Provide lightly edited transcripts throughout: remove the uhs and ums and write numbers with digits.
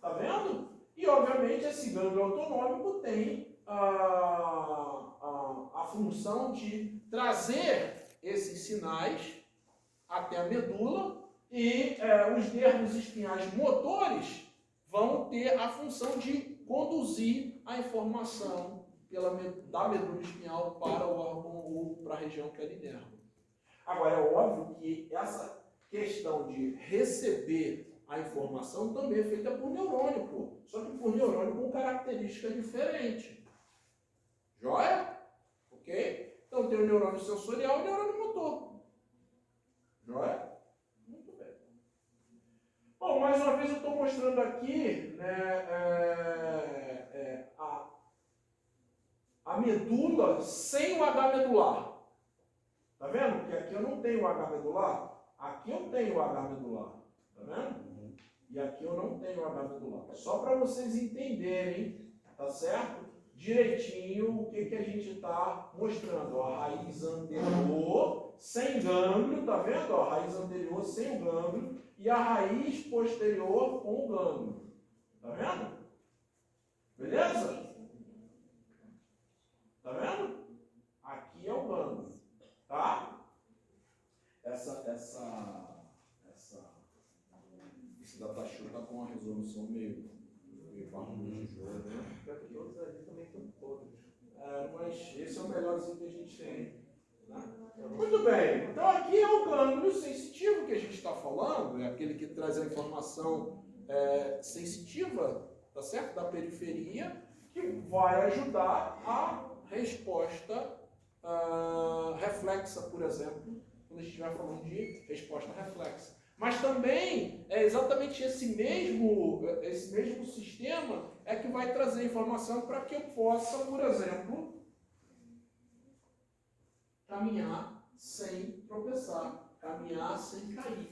Tá vendo? E, obviamente, esse gânglio autonômico tem a função de trazer esses sinais até a medula e os nervos espinhais motores vão ter a função de conduzir a informação da medula espinhal para o órgão ou para a região perinerva. Agora, é óbvio que essa questão de receber a informação também é feita por neurônio, pô. Só que por neurônio com característica diferente. Joia? Ok? Então tem o neurônio sensorial e o neurônio motor. Joia? Muito bem. Bom, mais uma vez eu estou mostrando aqui, né, a medula sem o H medular. Tá vendo? Porque aqui eu não tenho o H medular. Aqui eu tenho o H medular. Tá vendo? E aqui eu não tenho o H medular. Só para vocês entenderem, tá certo? Direitinho o que a gente está mostrando. Ó, a raiz anterior sem gânglio, tá vendo? Ó, a raiz anterior sem o gânglio e a raiz posterior com o gânglio. Tá vendo? Beleza? Tá vendo? Aqui é o gânglio. Tá? Esse datashow está com uma resolução meio barulhosa, né? Todos ali também estão todos. Mas esse é o melhorzinho que a gente tem. Né? Muito bem. Então aqui é o gânglio sensitivo que a gente está falando, é aquele que traz a informação sensitiva, tá certo? Da periferia, que vai ajudar a resposta reflexa, por exemplo, quando a gente estiver falando de resposta reflexa. Mas também é exatamente esse mesmo sistema é que vai trazer informação para que eu possa, por exemplo, caminhar sem tropeçar, caminhar sem cair.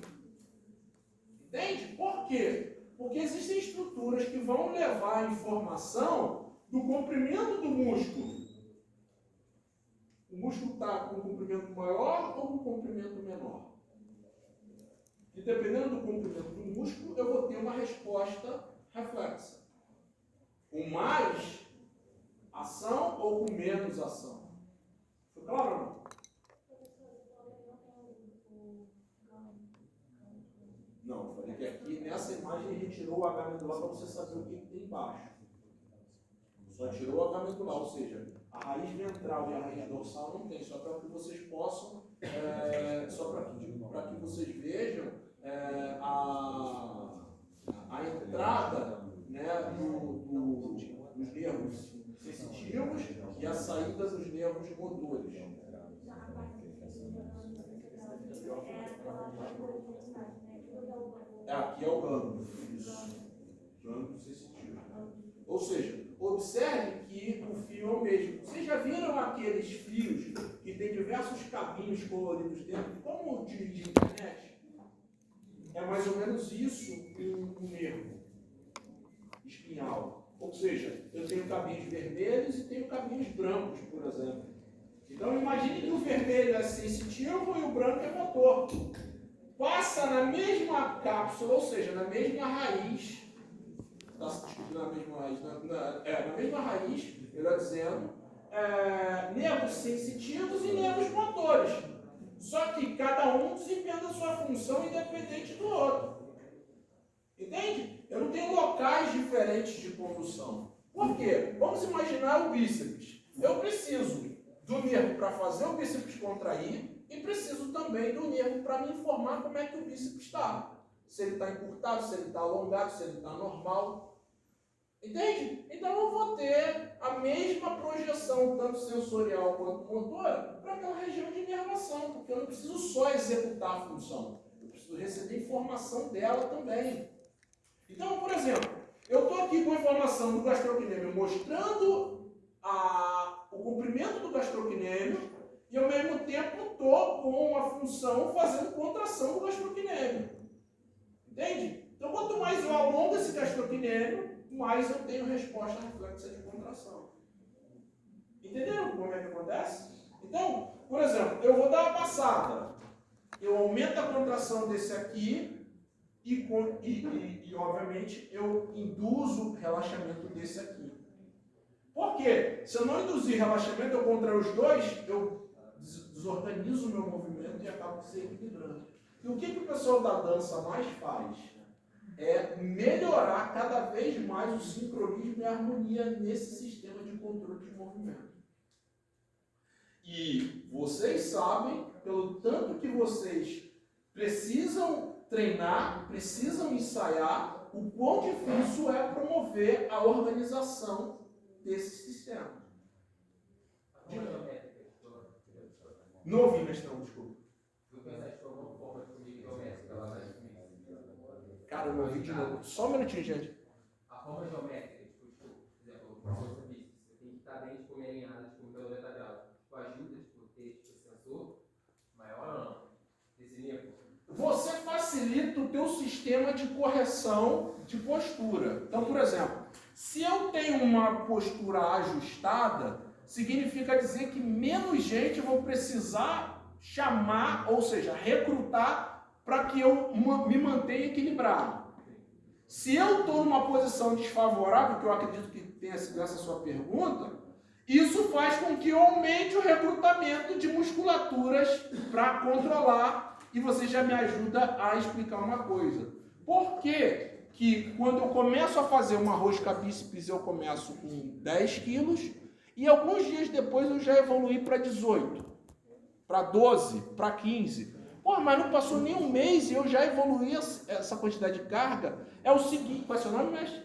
Entende? Por quê? Porque existem estruturas que vão levar a informação do comprimento do músculo. O músculo está com um comprimento maior ou um comprimento menor? E dependendo do comprimento do músculo, eu vou ter uma resposta reflexa. Com mais ação ou com menos ação? Foi claro ou não? Não, eu falei que aqui nessa imagem ele tirou o H medular para você saber o que tem embaixo. Só tirou o H medular, ou seja, a raiz ventral e a raiz dorsal não tem, só para que vocês possam, só para que vocês vejam a entrada, né, dos nervos sensitivos e a saída dos nervos motores. Aqui é o gânglio. Isso. Gânglio sensitivo. Ou seja, observe que o fio é o mesmo. Vocês já viram aqueles fios que tem diversos cabinhos coloridos dentro? Como o de internet? É mais ou menos isso um nervo espinhal. Ou seja, eu tenho cabinhos vermelhos e tenho cabinhos brancos, por exemplo. Então imagine que o vermelho é sensitivo e o branco é motor. Passa na mesma cápsula, ou seja, na mesma raiz, está escrito na mesma raiz, na mesma raiz, melhor dizendo, nervos sensitivos e nervos motores. Só que cada um desempenha a sua função independente do outro. Entende? Eu não tenho locais diferentes de condução. Por quê? Vamos imaginar o bíceps. Eu preciso do nervo para fazer o bíceps contrair e preciso também do nervo para me informar como é que o bíceps está. Se ele está encurtado, se ele está alongado, se ele está normal. Entende? Então eu vou ter a mesma projeção, tanto sensorial quanto motora, para aquela região de inervação, porque eu não preciso só executar a função, eu preciso receber informação dela também. Então, por exemplo, eu estou aqui com a informação do gastrocnêmio mostrando o comprimento do gastrocnêmio e ao mesmo tempo estou com a função fazendo contração do gastrocnêmio. Entende? Então, quanto mais eu alongo esse gastrocnêmio, mais eu tenho resposta reflexa de contração. Entenderam como é que acontece? Então, por exemplo, eu vou dar uma passada. Eu aumento a contração desse aqui obviamente, eu induzo relaxamento desse aqui. Por quê? Se eu não induzir relaxamento, eu contraio os dois, eu desorganizo o meu movimento e acabo se equilibrando. E o que o pessoal da dança mais faz? É melhorar cada vez mais o sincronismo e a harmonia nesse sistema de controle de movimento. E vocês sabem, pelo tanto que vocês precisam treinar, precisam ensaiar, o quão difícil é promover a organização desse sistema. Não ouvi, mestrão, desculpa. Cara, eu não ouvi de novo. Só um minutinho, gente. A forma geométrica, por exemplo, o professor disse, você tem que estar bem alinhado, pelo metagrau. Ajuda, ter sensor maior ou não? Desse nível? Você facilita o teu sistema de correção de postura. Então, por exemplo, se eu tenho uma postura ajustada, significa dizer que menos gente eu vou precisar chamar, ou seja, recrutar para que eu me mantenha equilibrado. Se eu estou numa posição desfavorável, que eu acredito que tenha sido essa sua pergunta, isso faz com que eu aumente o recrutamento de musculaturas para controlar, e você já me ajuda a explicar uma coisa. Por que quando eu começo a fazer uma rosca bíceps, eu começo com 10 quilos, e alguns dias depois eu já evoluí para 18, para 12, para 15. Pô, mas não passou nem um mês e eu já evoluí essa quantidade de carga. É o seguinte, qual é o seu nome, mestre?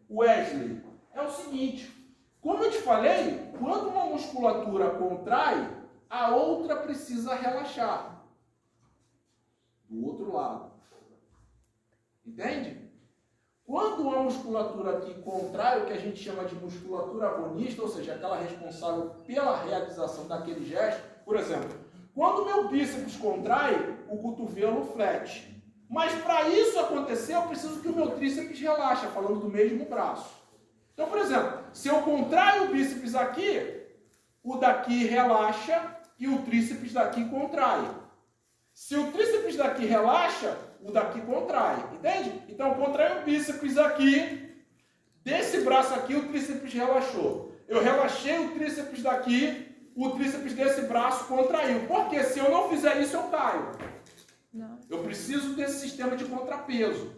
Wesley. É o seguinte, como eu te falei, quando uma musculatura contrai, a outra precisa relaxar. Do outro lado. Entende? Quando uma musculatura aqui contrai, o que a gente chama de musculatura agonista, ou seja, aquela responsável pela realização daquele gesto, por exemplo, quando o meu bíceps contrai, o cotovelo flete. Mas para isso acontecer, eu preciso que o meu tríceps relaxe, falando do mesmo braço. Então, por exemplo, se eu contraio o bíceps aqui, o daqui relaxa e o tríceps daqui contrai. Se o tríceps daqui relaxa, o daqui contrai. Entende? Então, eu contraio o bíceps aqui, desse braço aqui, o tríceps relaxou. Eu relaxei o tríceps daqui, o tríceps desse braço contraiu. Porque se eu não fizer isso, eu caio. Não. Eu preciso desse sistema de contrapeso.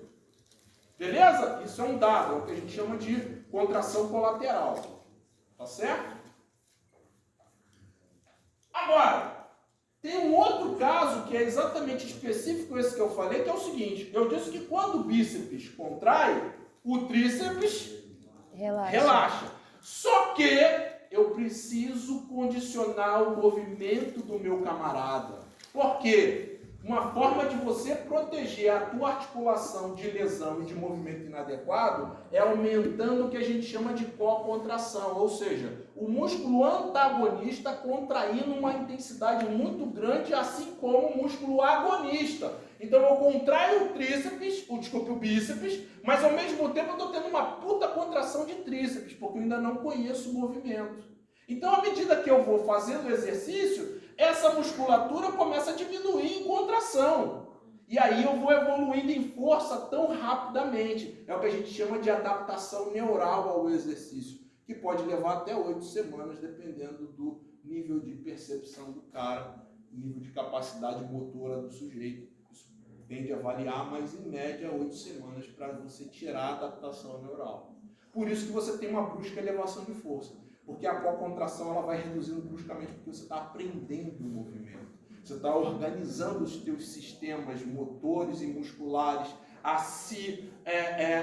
Beleza? Isso é um dado, é o que a gente chama de contração colateral. Tá certo? Agora, tem um outro caso que é exatamente específico esse que eu falei, que é o seguinte. Eu disse que quando o bíceps contrai, o tríceps relaxa. Só que eu preciso condicionar o movimento do meu camarada. Por quê? Uma forma de você proteger a tua articulação de lesão e de movimento inadequado é aumentando o que a gente chama de cocontração, ou seja, o músculo antagonista contraindo uma intensidade muito grande, assim como o músculo agonista. Então eu contraio o bíceps, mas ao mesmo tempo eu estou tendo uma puta contração de tríceps, porque eu ainda não conheço o movimento. Então, à medida que eu vou fazendo o exercício, essa musculatura começa a diminuir em contração. E aí eu vou evoluindo em força tão rapidamente. É o que a gente chama de adaptação neural ao exercício, que pode levar até 8 semanas, dependendo do nível de percepção do cara, nível de capacidade motora do sujeito. Isso tende a variar, mas em média 8 semanas para você tirar a adaptação neural. Por isso que você tem uma brusca elevação de força. Porque a cocontração ela vai reduzindo bruscamente porque você está aprendendo o movimento. Você está organizando os teus sistemas motores e musculares a se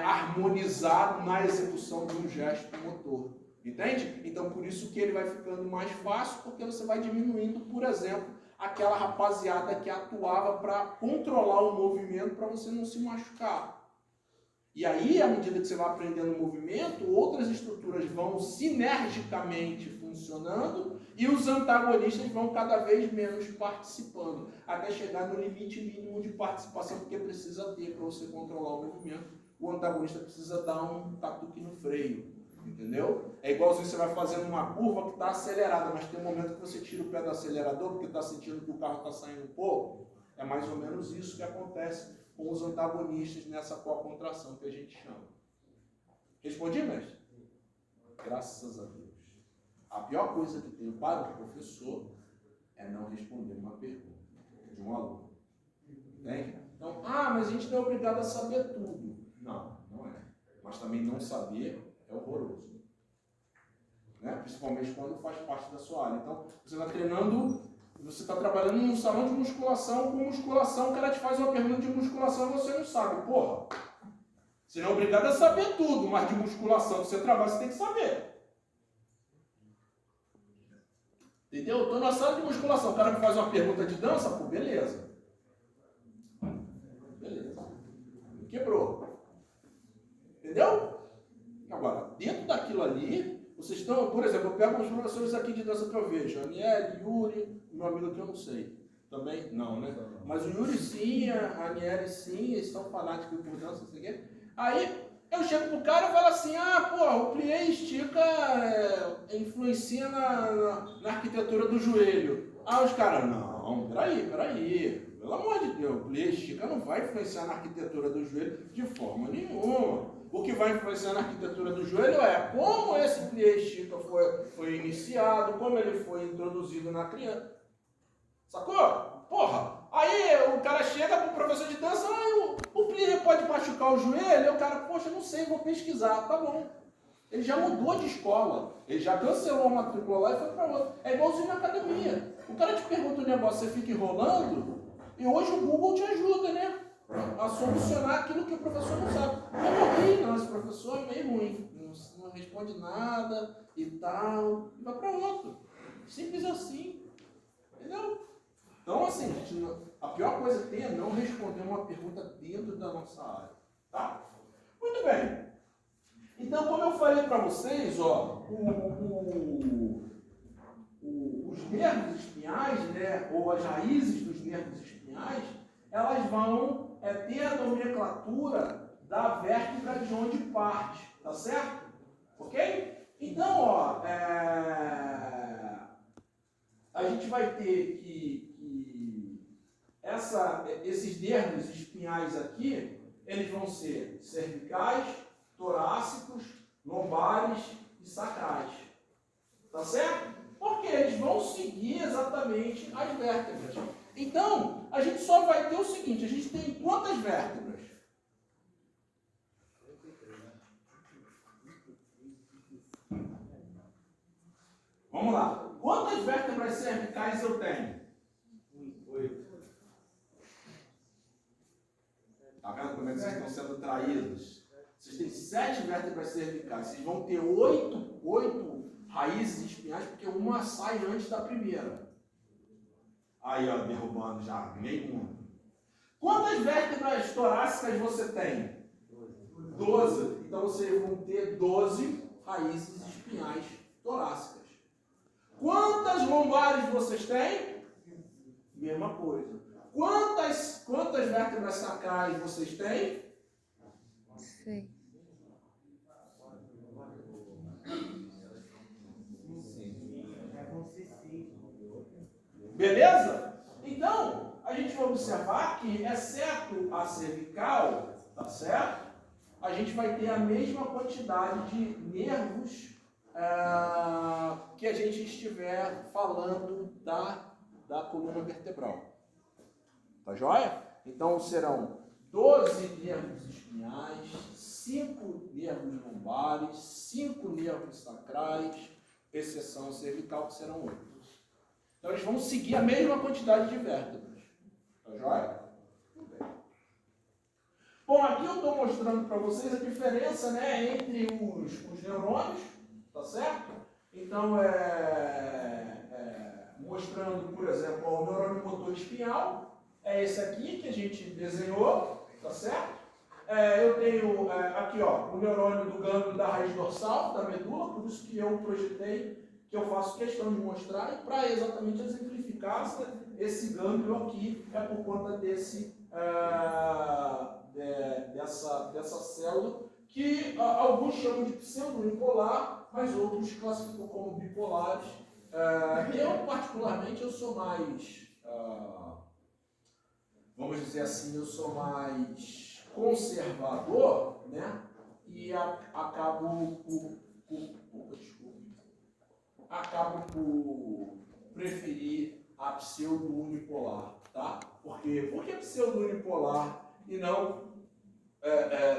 harmonizar na execução de um gesto motor. Entende? Então, por isso que ele vai ficando mais fácil, porque você vai diminuindo, por exemplo, aquela rapaziada que atuava para controlar o movimento para você não se machucar. E aí, à medida que você vai aprendendo o movimento, outras estruturas vão sinergicamente funcionando e os antagonistas vão cada vez menos participando, até chegar no limite mínimo de participação, porque precisa ter para você controlar o movimento. O antagonista precisa dar um catuque no freio, entendeu? É igual se você vai fazendo uma curva que está acelerada, mas tem um momento que você tira o pé do acelerador porque está sentindo que o carro está saindo um pouco. É mais ou menos isso que acontece com os antagonistas nessa co-contração que a gente chama. Respondi, mestre? Graças a Deus. A pior coisa que tem para o professor é não responder uma pergunta de um aluno. Entende? Então, mas a gente não é obrigado a saber tudo. Não, não é. Mas também não saber é horroroso. Né? Principalmente quando faz parte da sua área. Então, você está treinando, você está trabalhando num salão de musculação, com musculação, o cara te faz uma pergunta de musculação e você não sabe. Porra, você não é obrigado a saber tudo, mas de musculação que você trabalha, você tem que saber. Entendeu? Eu estou na sala de musculação, o cara me faz uma pergunta de dança, pô, beleza. Beleza. Me quebrou. Entendeu? Agora, dentro daquilo ali, vocês estão, por exemplo, eu pego os professores aqui de dança que eu vejo, Aniele, Yuri, meu amigo que eu não sei. Também? Não, né? Mas o Yuri sim, a Aniele sim, eles são fanáticos por dança, não sei o quê. Aí, eu chego pro cara e falo assim, o plié estica influencia na arquitetura do joelho. Os caras, não, peraí. Pelo amor de Deus, o plié estica não vai influenciar na arquitetura do joelho de forma nenhuma. O que vai influenciar na arquitetura do joelho é como esse plié estica foi iniciado, como ele foi introduzido na criança. Sacou? Porra! Aí o cara chega pro professor de dança, o plié pode machucar o joelho, e o cara, poxa, não sei, vou pesquisar. Tá bom. Ele já mudou de escola, ele já cancelou a matrícula lá e foi para outra. É igualzinho na academia. O cara te pergunta um negócio, você fica enrolando, e hoje o Google te ajuda, né? A solucionar aquilo que o professor não sabe. Esse professor é meio ruim, não responde nada e tal, e vai para outro. Simples assim. Entendeu? Então, assim, a pior coisa que tem é não responder uma pergunta dentro da nossa área. Tá? Muito bem. Então, como eu falei para vocês, os nervos espinhais, né, ou as raízes dos nervos espinhais, elas vão ter a nomenclatura da vértebra de onde parte. Tá certo? Ok? Então, a gente vai ter que esses nervos espinhais aqui, eles vão ser cervicais, torácicos, lombares e sacrais. Tá certo? Porque eles vão seguir exatamente as vértebras. Então, a gente só vai ter o seguinte, a gente tem quantas vértebras? Vamos lá. Quantas vértebras cervicais eu tenho? 8. Tá vendo como é que vocês estão sendo traídos? Vocês têm 7 vértebras cervicais. Vocês vão ter 8 raízes espinhais, porque uma sai antes da primeira. Aí, derrubando já meio mundo. Quantas vértebras torácicas você tem? 12. Então, vocês vão ter 12 raízes espinhais torácicas. Quantas lombares vocês têm? Mesma coisa. Quantas vértebras sacrais vocês têm? 6. Beleza? Então, a gente vai observar que, exceto a cervical, tá certo? A gente vai ter a mesma quantidade de nervos que a gente estiver falando da coluna vertebral. Tá joia? Então serão 12 nervos espinhais, 5 nervos lombares, 5 nervos sacrais, exceção cervical, que serão 8. Então eles vão seguir a mesma quantidade de vértebras. Tá joia? Muito bem. Bom, aqui eu estou mostrando para vocês a diferença, né, entre os neurônios, tá certo? Então, mostrando, por exemplo, o neurônio motor espinhal, é esse aqui que a gente desenhou, tá certo? Eu tenho aqui, o neurônio do gânglio da raiz dorsal, da medula, por isso que eu projetei, que eu faço questão de mostrar, e para exatamente exemplificar esse gânglio aqui, é por conta dessa célula, que alguns chamam de pseudo-unipolar, mas outros classificam como bipolares. Eu, particularmente, eu sou mais vamos dizer assim, eu sou mais conservador, né? E acabo por preferir a pseudo-unipolar, tá? Por quê? Por que pseudo-unipolar e não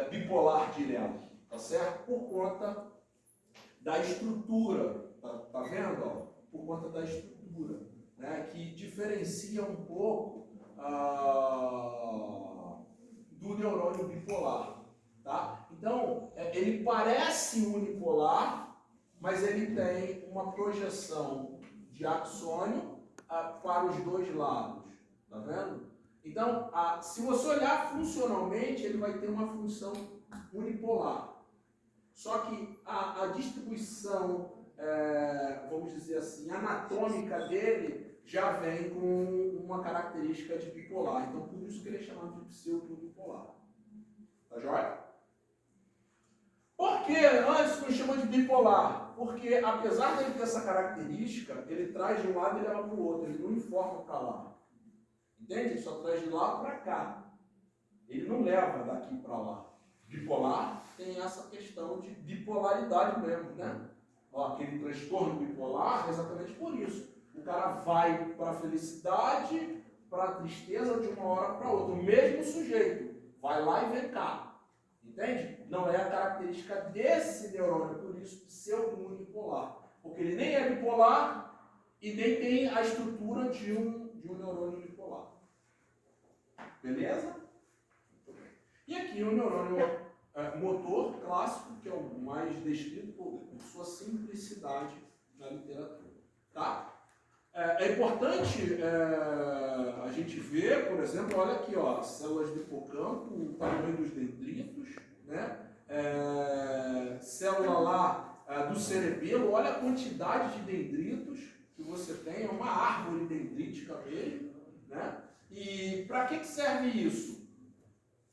bipolar direto, tá certo? Por conta da estrutura, tá vendo? Ó? Por conta da estrutura, né? Que diferencia um pouco do neurônio bipolar, tá? Então, ele parece unipolar, mas ele tem uma projeção de axônio para os dois lados, tá vendo? Então, se você olhar funcionalmente, ele vai ter uma função unipolar. Só que a distribuição, vamos dizer assim, anatômica dele já vem com uma característica de bipolar. Então, por isso que ele é chamado de pseudo-bipolar. Tá joia? Por que antes não chama de bipolar? Porque, apesar dele ter essa característica, ele traz de um lado e leva para o outro. Ele não informa para lá. Entende? Ele só traz de lá para cá. Ele não leva daqui para lá. Bipolar tem essa questão de bipolaridade mesmo, né? Ó, aquele transtorno bipolar é exatamente por isso. O cara vai para a felicidade, para a tristeza de uma hora para outra. O mesmo sujeito vai lá e vem cá. Entende? Não é a característica desse neurônio, por isso pseudo-unipolar. Porque ele nem é bipolar e nem tem a estrutura de um neurônio unipolar. Beleza? E aqui o neurônio motor clássico, que é o mais descrito por sua simplicidade na literatura. Tá? É importante a gente ver, por exemplo, olha aqui, ó, células do hipocampo, o tamanho dos dendritos, né? Célula lá do cerebelo, olha a quantidade de dendritos que você tem, é uma árvore dendrítica mesmo, né? E para que serve isso?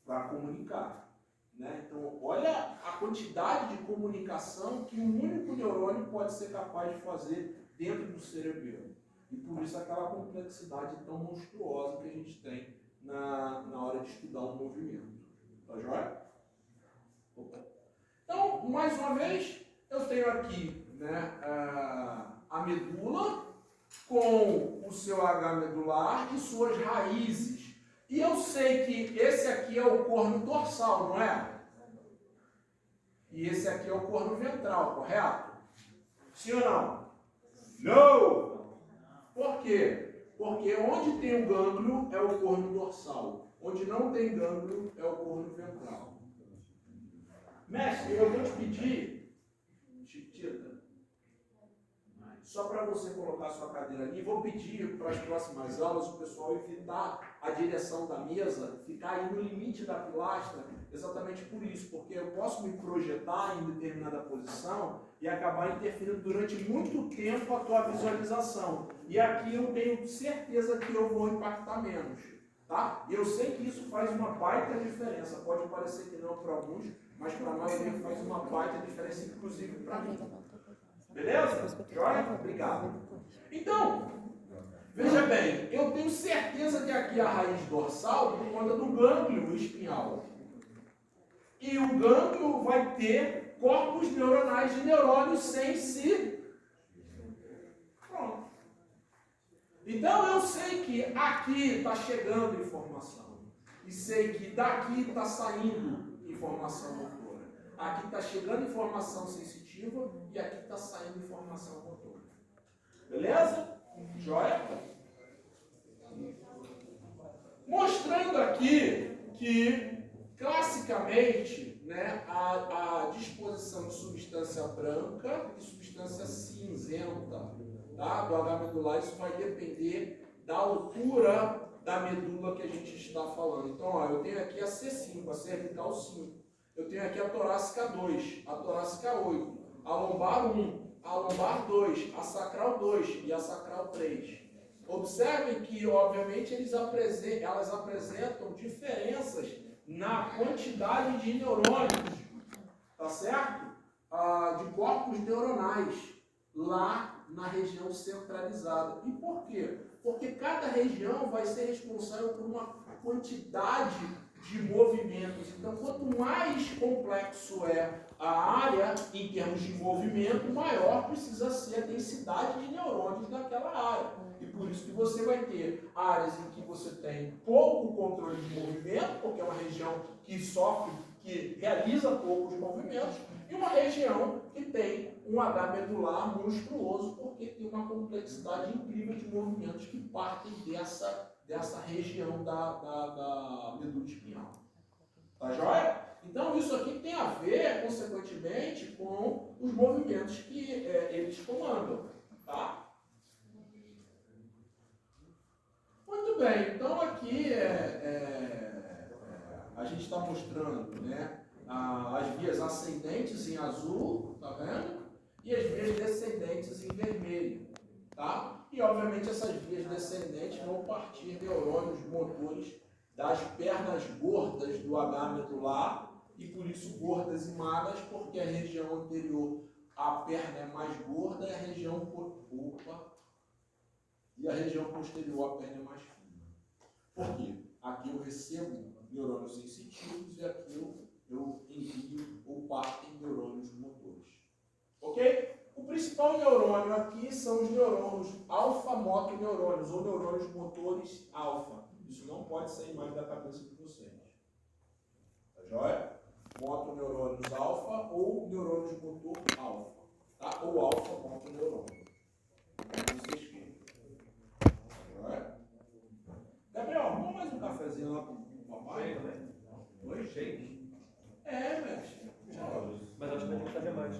Para comunicar, né? Então, olha a quantidade de comunicação que um único neurônio pode ser capaz de fazer dentro do cerebelo. E por isso aquela complexidade tão monstruosa que a gente tem na hora de estudar um movimento. Tá joia? Opa. Então, mais uma vez, eu tenho aqui, né, a medula com o seu H medular e suas raízes. E eu sei que esse aqui é o corno dorsal, não é? E esse aqui é o corno ventral, correto? Sim ou não? Não! Por quê? Porque onde tem o gânglio é o corno dorsal. Onde não tem gânglio é o corno ventral. Mestre, eu vou te pedir, Tita, só para você colocar a sua cadeira ali, vou pedir para as próximas aulas o pessoal evitar a direção da mesa, ficar aí no limite da pilastra, exatamente por isso, porque eu posso me projetar em determinada posição e acabar interferindo durante muito tempo a tua visualização. E aqui eu tenho certeza que eu vou impactar menos, tá? E eu sei que isso faz uma baita diferença, pode parecer que não para alguns, mas para a maioria faz uma baita diferença, inclusive para mim. Beleza? Joia? Obrigado. Então, veja bem, eu tenho certeza que aqui a raiz dorsal por conta do gânglio espinhal. E o gânglio vai ter corpos neuronais de neurônios sem si. Pronto. Então eu sei que aqui está chegando informação. E sei que daqui está saindo informação motora. Aqui está chegando informação sensitiva e aqui está saindo informação motora. Beleza? Joia? Mostrando aqui que, classicamente, né, a disposição de substância branca e substância cinzenta, tá, do H medular, isso vai depender da altura da medula que a gente está falando. Então, ó, eu tenho aqui a C5, a cervical 5. Eu tenho aqui a torácica 2, a torácica 8, a lombar 1, a lombar 2, a sacral 2 e a sacral 3. Observem que, obviamente, elas apresentam diferenças na quantidade de neurônios, tá certo? De corpos neuronais, lá na região centralizada. E por quê? Porque cada região vai ser responsável por uma quantidade de movimentos. Então, quanto mais complexo é a área em termos de movimento, maior precisa ser a densidade de neurônios naquela área. E por isso que você vai ter áreas em que você tem pouco controle de movimento, porque é uma região que sofre, que realiza poucos movimentos, e uma região que tem um H medular monstruoso, porque tem uma complexidade incrível de movimentos que partem dessa região da medula espinhal. Tá joia? Então isso aqui tem a ver, consequentemente, com os movimentos que eles comandam. Tá? Muito bem, então aqui a gente está mostrando, né, as vias ascendentes em azul, tá vendo? E as vias descendentes em vermelho, tá? E obviamente essas vias descendentes vão partir neurônios motores das pernas gordas do H medular, e por isso gordas e magras, porque a região anterior, a perna é mais gorda, e a região posterior, a perna é mais fina. Por quê? Aqui eu recebo neurônios sensitivos e aqui eu envio ou partem neurônios motores. Ok? O principal neurônio aqui são os neurônios alfa-motoneurônios, ou neurônios motores alfa. Isso não pode sair mais da cabeça de vocês. Tá joia? Motoneurônios alfa ou neurônios motor alfa. Tá? Ou alfa-motoneurônio. Como vocês queiram. Tá joia? Gabriel, arruma mais um cafezinho lá pro papai? Oi? Shake? mestre. Mas acho que vai ter que fazer mais.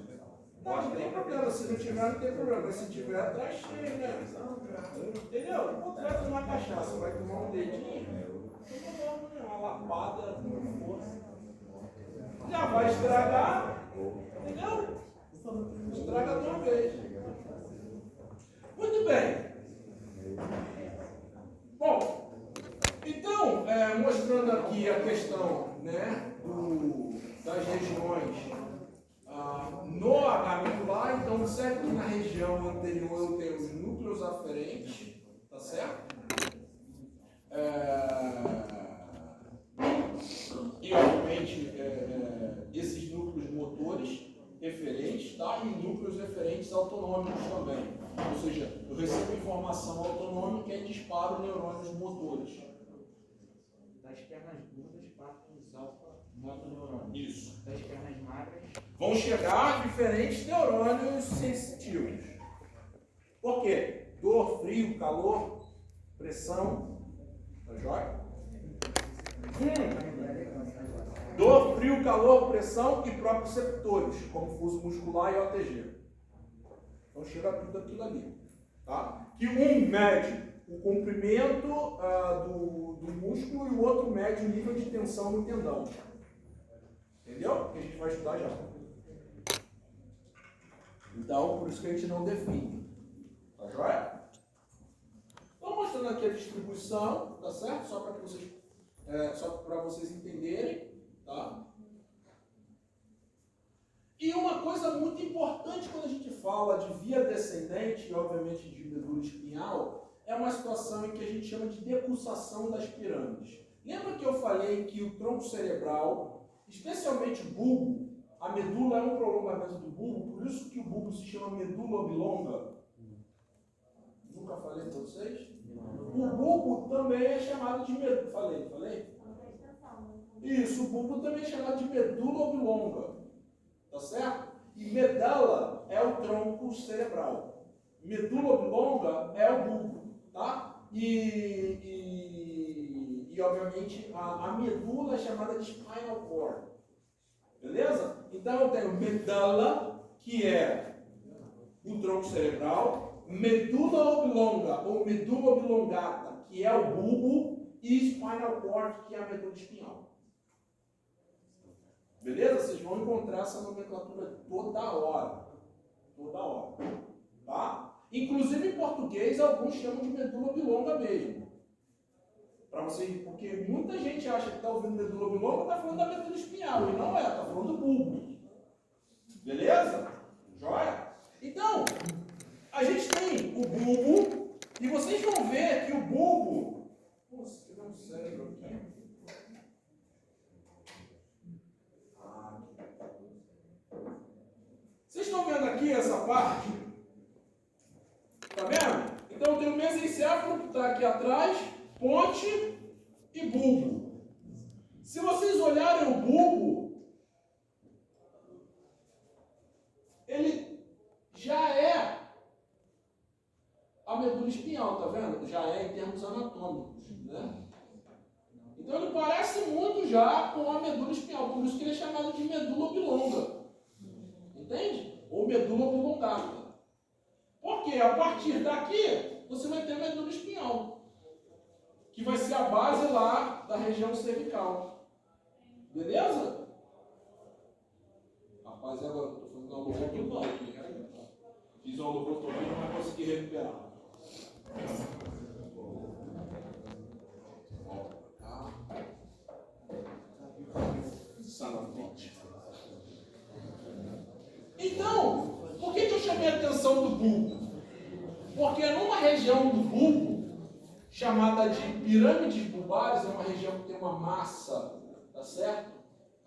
Não tem problema. Se não tiver, não tem problema. Mas se tiver, tá cheio, né? Entendeu? Contrata uma cachaça, vai tomar um dedinho, uma lapada com força. Já vai estragar, entendeu? Estraga de uma vez. Muito bem. Bom, então, mostrando aqui a questão, né, das regiões no H medular, então observe que na região anterior eu tenho os núcleos aferentes, tá certo? E obviamente esses núcleos motores referentes, tá? E núcleos referentes autonômicos também. Ou seja, eu recebo informação autonômica e disparo neurônios motores. Das pernas gordas partem os alfa-motoneurônios. Isso. Das pernas magras Vão chegar diferentes neurônios sensitivos. Por quê? Dor, frio, calor, pressão. Tá joia? Dor, frio, calor, pressão e proprioceptores, como fuso muscular e OTG. Então chega tudo aquilo ali. Tá? Que um mede o comprimento do músculo e o outro mede o nível de tensão no tendão. Entendeu? Que a gente vai estudar já. Então, por isso que a gente não define. Tá joia? Estou mostrando aqui a distribuição, tá certo? Só para vocês entenderem. Tá? E uma coisa muito importante quando a gente fala de via descendente e, obviamente, de medula espinhal, é uma situação em que a gente chama de decussação das pirâmides. Lembra que eu falei que o tronco cerebral, especialmente o bulbo, a medula é um prolongamento do bulbo, por isso que o bulbo se chama medula oblonga. Nunca falei para vocês? O bulbo também é chamado de medula. Falei? Isso, o bulbo também é chamado de medula oblonga. Tá certo? E medula é o tronco cerebral. Medula oblonga é o bulbo. Tá? E obviamente, a medula é chamada de spinal cord. Beleza? Então eu tenho medula, que é o tronco cerebral, medula oblonga, ou medula oblongata, que é o bulbo, e spinal cord, que é a medula espinhal. Beleza? Vocês vão encontrar essa nomenclatura toda hora. Toda hora. Tá? Inclusive em português, alguns chamam de medula oblonga mesmo. Para vocês, porque muita gente acha que está ouvindo medula oblonga e está falando da medula espinhal, e não é, está falando do bulbo. Beleza? Joia? Então, a gente tem o bulbo, e vocês vão ver que o bulbo. Nossa, tivemos cérebro aqui. Vocês estão vendo aqui essa parte? Tá vendo? Então tem o mesencéfalo que está aqui atrás, ponte e bulbo. Se vocês olharem o bulbo, ele já é a medula espinhal, tá vendo? Já é em termos anatômicos, né? Então ele parece muito já com a medula espinhal, por isso que ele é chamado de medula oblonga. Entende? Ou medula oblongata. Porque a partir daqui você vai ter a medula espinhal, que vai ser a base lá da região cervical. Beleza? Rapaz, agora eu estou fazendo uma locotomia aqui. Fiz uma locotomia e não vai conseguir recuperar. Então, por que eu chamei a atenção do bulbo? Porque numa região do bulbo, chamada de pirâmides bulbares, é uma região que tem uma massa, tá certo?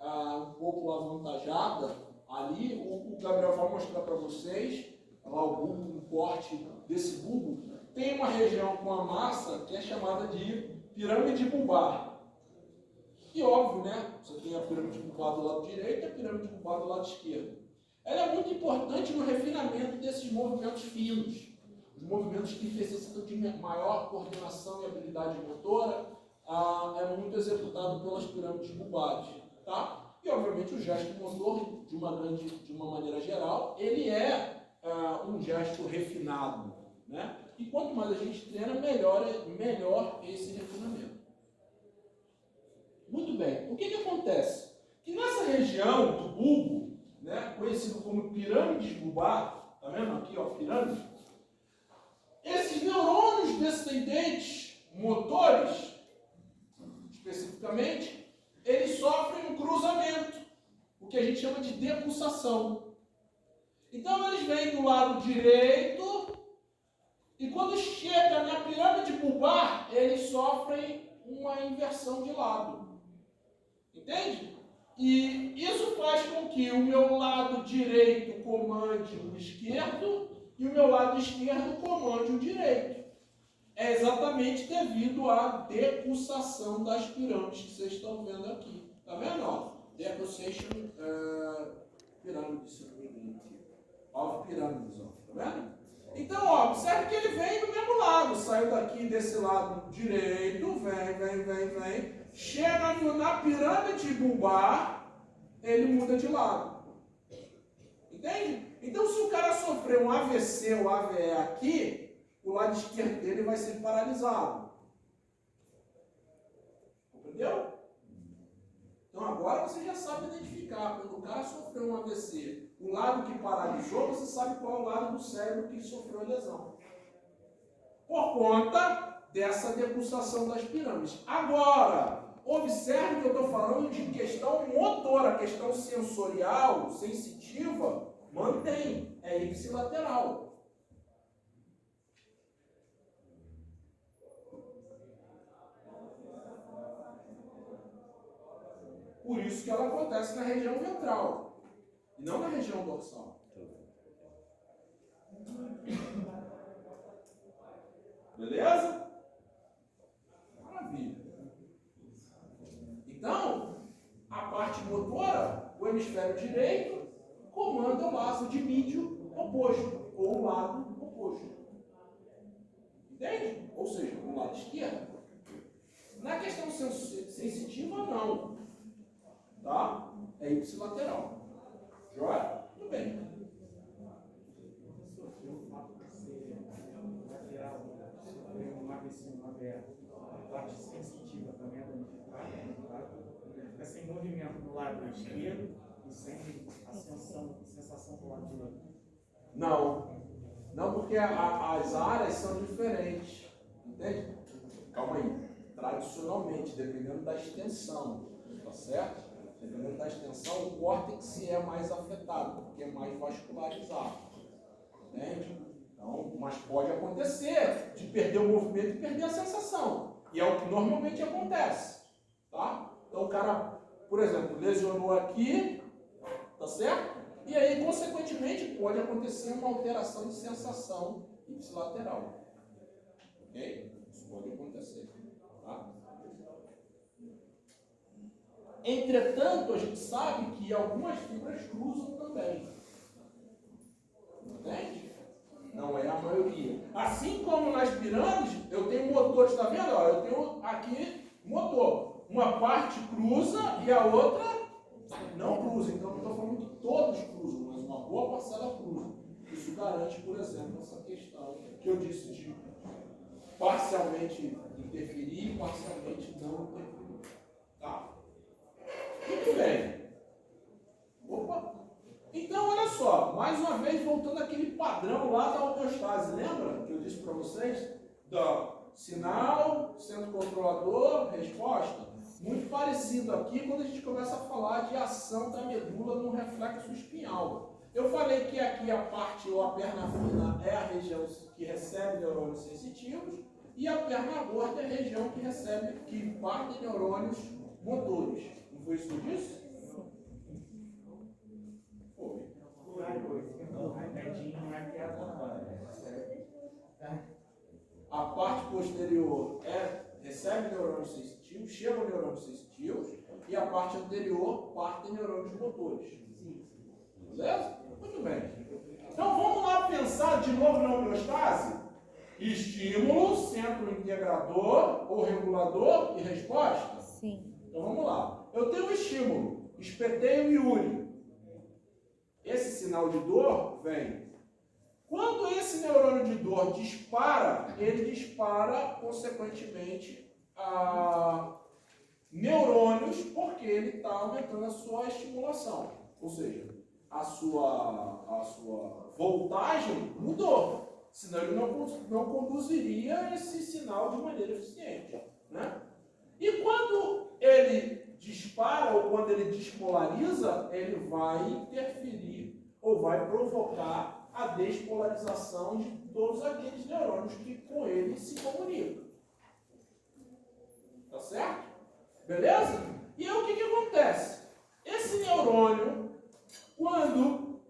Um pouco avantajada. Ali, o Gabriel vai mostrar para vocês, lá o bulbo, um corte desse bulbo, tem uma região com a massa que é chamada de pirâmide bulbar. E óbvio, né? Você tem a pirâmide bulbar do lado direito e a pirâmide bulbar do lado esquerdo. Ela é muito importante no refinamento desses movimentos finos. Os movimentos que necessitam de maior coordenação e habilidade motora é muito executado pelas pirâmides bulbares. Tá? E, obviamente, o gesto motor, de uma maneira geral, ele é um gesto refinado. Né? E quanto mais a gente treina, melhor esse refinamento. Muito bem. O que acontece? Que nessa região do bulbo, né, conhecido como pirâmides bulbar, tá vendo aqui, ó, pirâmide? Esses neurônios descendentes motores, especificamente, eles sofrem um cruzamento, o que a gente chama de depulsação. Então eles vêm do lado direito e quando chega na pirâmide bulbar, eles sofrem uma inversão de lado. Entende? E isso faz com que o meu lado direito comande o esquerdo e o meu lado esquerdo comande o direito. É exatamente devido à depulsação das pirâmides que vocês estão vendo aqui. Tá vendo? Ó? Depulsation pirâmides. Of pirâmides, ó. Tá vendo? Então, ó, observe que ele vem do mesmo lado. Saiu daqui desse lado direito, vem. Chega na pirâmide bulbar, ele muda de lado. Entende? Então, se o cara sofrer um AVC ou AVE aqui, o lado esquerdo dele vai ser paralisado. Entendeu? Então, agora você já sabe identificar. Quando o cara sofreu um AVC, o lado que paralisou, você sabe qual é o lado do cérebro que sofreu a lesão. Por conta dessa depulsação das pirâmides. Agora, observe que eu estou falando de questão motora, questão sensorial, sensitiva, mantém, é ipsilateral. Por isso que ela acontece na região ventral, e não na região dorsal. Beleza? Maravilha. Então, a parte motora, o hemisfério direito, comanda o lado de mídio oposto, ou o lado oposto. Entende? Ou seja, o lado esquerdo. Na questão sensitiva, não. Tá? É ipsilateral. Joia? Tudo bem. O fato de ser lateral, sofrer um AVC, uma AVE, a parte sensitiva também é danificada, fica sem movimento no lado esquerdo e sem a sensação do lado direito. Não, porque as áreas são diferentes. Entende? Calma aí. Tradicionalmente, dependendo da extensão, tá certo? Dependendo da extensão, o córtex é mais afetado, porque é mais vascularizado. Entende? Então, mas pode acontecer de perder o movimento e perder a sensação. E é o que normalmente acontece. Tá? Então o cara, por exemplo, lesionou aqui, tá certo? E aí, consequentemente, pode acontecer uma alteração de sensação ipsilateral. Ok? Isso pode acontecer. Tá? Entretanto, a gente sabe que algumas fibras cruzam também. Entende? Não é a maioria. Assim como nas pirâmides, eu tenho motores, está vendo? Ó, eu tenho aqui motor. Uma parte cruza e a outra não cruza. Então, não estou falando que todos cruzam, mas uma boa parcela cruza. Isso garante, por exemplo, essa questão que eu disse de parcialmente interferir e parcialmente não interferir. Tá? Muito bem. Opa! Então, olha só, mais uma vez voltando àquele padrão lá da homeostase, lembra que eu disse para vocês? Do sinal, centro controlador, resposta. Muito parecido aqui quando a gente começa a falar de ação da medula no reflexo espinhal. Eu falei que aqui a parte ou a perna fina é a região que recebe neurônios sensitivos e a perna gorda é a região que parte neurônios motores. Não foi isso que eu disse? A parte posterior recebe neurônios sensitivos, chega ao neurônios sensitivos, e a parte anterior parte neurônios motores. Beleza? Muito bem. Então vamos lá pensar de novo na homeostase? Estímulo, centro integrador ou regulador e resposta? Sim. Então vamos lá. Eu tenho um estímulo, espetei o Yuri. Esse sinal de dor vem. Quando esse neurônio de dor dispara, ele dispara, consequentemente, neurônios, porque ele está aumentando a sua estimulação. Ou seja, a sua voltagem mudou. Senão ele não conduziria esse sinal de maneira eficiente. Né? E quando ele dispara ou quando ele despolariza, ele vai interferir ou vai provocar a despolarização de todos aqueles neurônios que com ele se comunicam. Tá certo? Beleza? E aí o que acontece? Esse neurônio, quando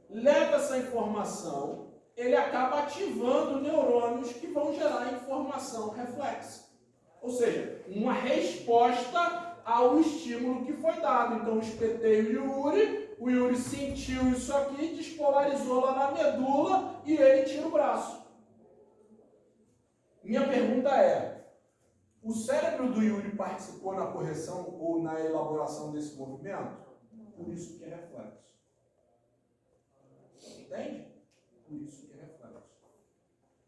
leva essa informação, ele acaba ativando neurônios que vão gerar informação reflexa. Ou seja, uma resposta ao estímulo que foi dado. Então, eu espetei o Yuri sentiu isso aqui, despolarizou lá na medula e ele tira o braço. Minha pergunta é, o cérebro do Yuri participou na correção ou na elaboração desse movimento? Por isso que é reflexo. Entende? Por isso que é reflexo.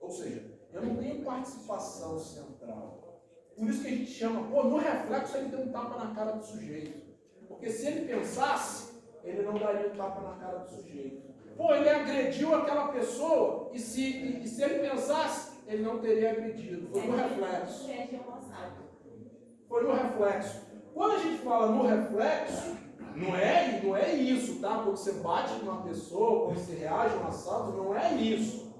Ou seja, eu não tenho participação central. Por isso que a gente chama, no reflexo ele deu um tapa na cara do sujeito. Porque se ele pensasse, ele não daria um tapa na cara do sujeito. Ele agrediu aquela pessoa e se ele pensasse, ele não teria agredido. Foi no reflexo. Foi no reflexo. Quando a gente fala no reflexo, não é isso, tá? Quando você bate numa pessoa, quando você reage a um assalto, não é isso.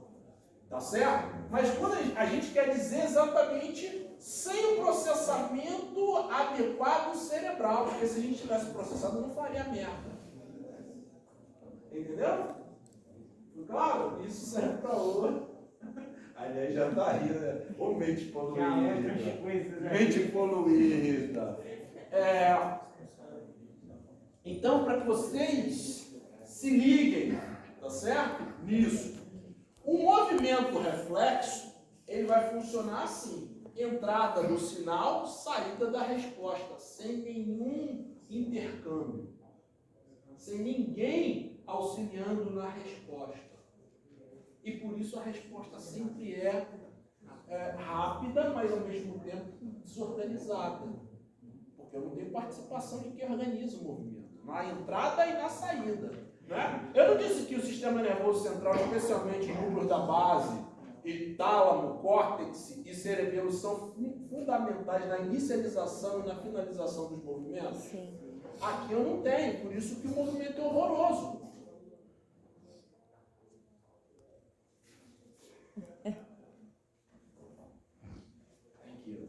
Tá certo? Mas quando a gente quer dizer exatamente sem o processamento adequado cerebral, porque se a gente tivesse processado, não faria merda. Entendeu? Claro, isso serve para ouro. Aliás, já está aí, né? Ô mente poluída. Mente poluída. Então, para que vocês se liguem, tá certo? Nisso. O movimento reflexo, ele vai funcionar assim. Entrada do sinal, saída da resposta, sem nenhum intercâmbio, sem ninguém auxiliando na resposta. E por isso a resposta sempre é rápida, mas ao mesmo tempo desorganizada. Porque eu não tenho participação de quem organiza o movimento, na entrada e na saída. Né? Eu não disse que o sistema nervoso central, especialmente núcleos da base, e tálamo, córtex e cerebelo são fundamentais na inicialização e na finalização dos movimentos? Sim. Aqui eu não tenho, por isso que o movimento é horroroso. Thank you.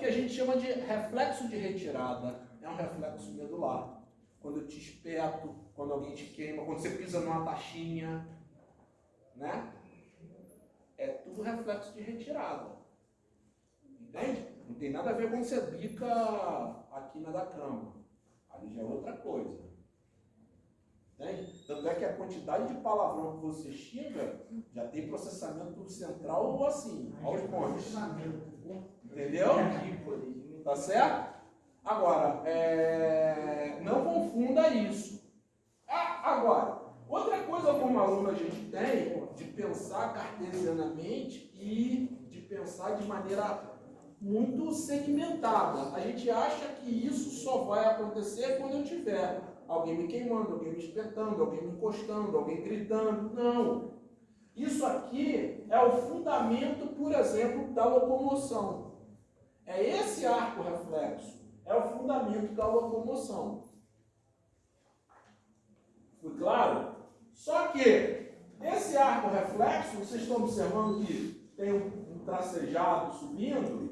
que a gente chama de reflexo de retirada. É um reflexo medular. Quando eu te espeto, quando alguém te queima, quando você pisa numa taxinha, né? É tudo reflexo de retirada. Entende? Não tem nada a ver com você bica a quina da cama. Ali já é outra coisa. Entende? Tanto é que a quantidade de palavrão que você xinga já tem processamento central ou assim, aos montes. Entendeu? Tá certo? Agora, não confunda isso. Agora, outra coisa como aluno a gente tem de pensar cartesianamente e de pensar de maneira muito segmentada. A gente acha que isso só vai acontecer quando eu tiver alguém me queimando, alguém me espetando, alguém me encostando, alguém gritando. Não. Isso aqui é o fundamento, por exemplo, da locomoção. É esse arco reflexo. É o fundamento da locomoção. Foi claro? Só que esse arco reflexo, vocês estão observando que tem um tracejado subindo,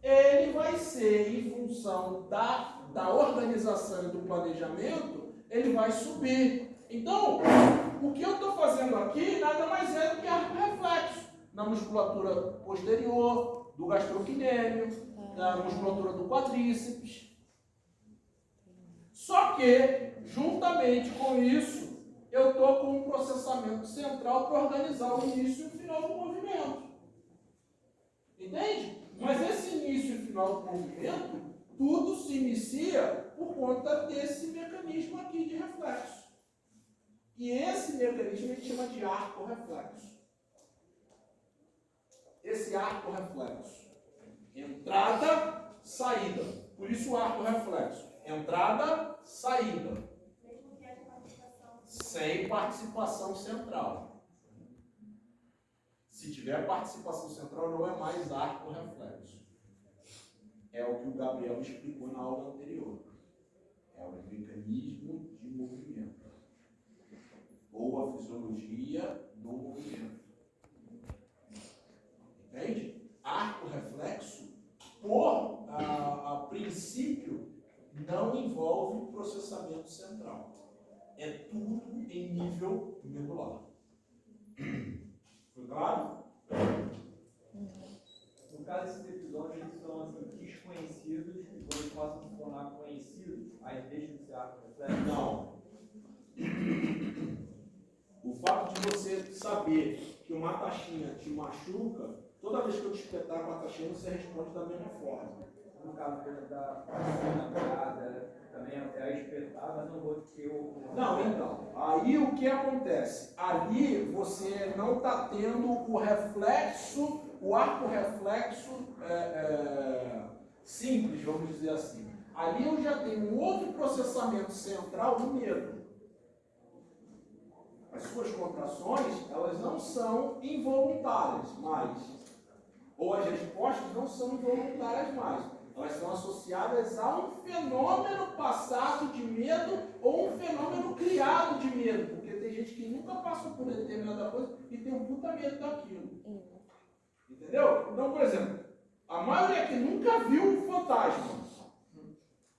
ele vai ser, em função da organização e do planejamento, ele vai subir. Então, o que eu estou fazendo aqui nada mais é do que arco reflexo na musculatura posterior, do gastrocnêmio, na musculatura do quadríceps. Só que, juntamente com isso, eu estou com um processamento central para organizar o início e o final do movimento. Entende? Mas esse início e final do movimento, tudo se inicia por conta desse mecanismo aqui de reflexo. E esse mecanismo a gente chama de arco reflexo. Esse arco reflexo. Entrada, saída. Por isso o arco reflexo. Entrada, saída. Sem participação central. Se tiver participação central, não é mais arco reflexo. É o que o Gabriel explicou na aula anterior. É o mecanismo de movimento. Ou a fisiologia do movimento. Entende? Arco reflexo, a princípio, não envolve processamento central. É tudo em nível medular. Foi claro? No caso, esses episódios eles são assim, desconhecidos e quando eles passam a se tornar conhecidos, aí deixam de ser arco reflexo? Não. O fato de você saber que uma taxinha te machuca, toda vez que eu te espetar com a taxinha, você responde da mesma forma. No caso da namorada, também é espetar, mas não vou ter o... Não, então. Aí o que acontece? Ali você não está tendo o reflexo, o arco reflexo simples, vamos dizer assim. Ali eu já tenho um outro processamento central do medo. As suas contrações, elas não são involuntárias mais. Ou as respostas não são involuntárias mais. Elas são associadas a um fenômeno passado de medo ou um fenômeno criado de medo. Porque tem gente que nunca passou por determinada coisa e tem um puta medo daquilo. Entendeu? Então, por exemplo, a maioria que nunca viu um fantasma,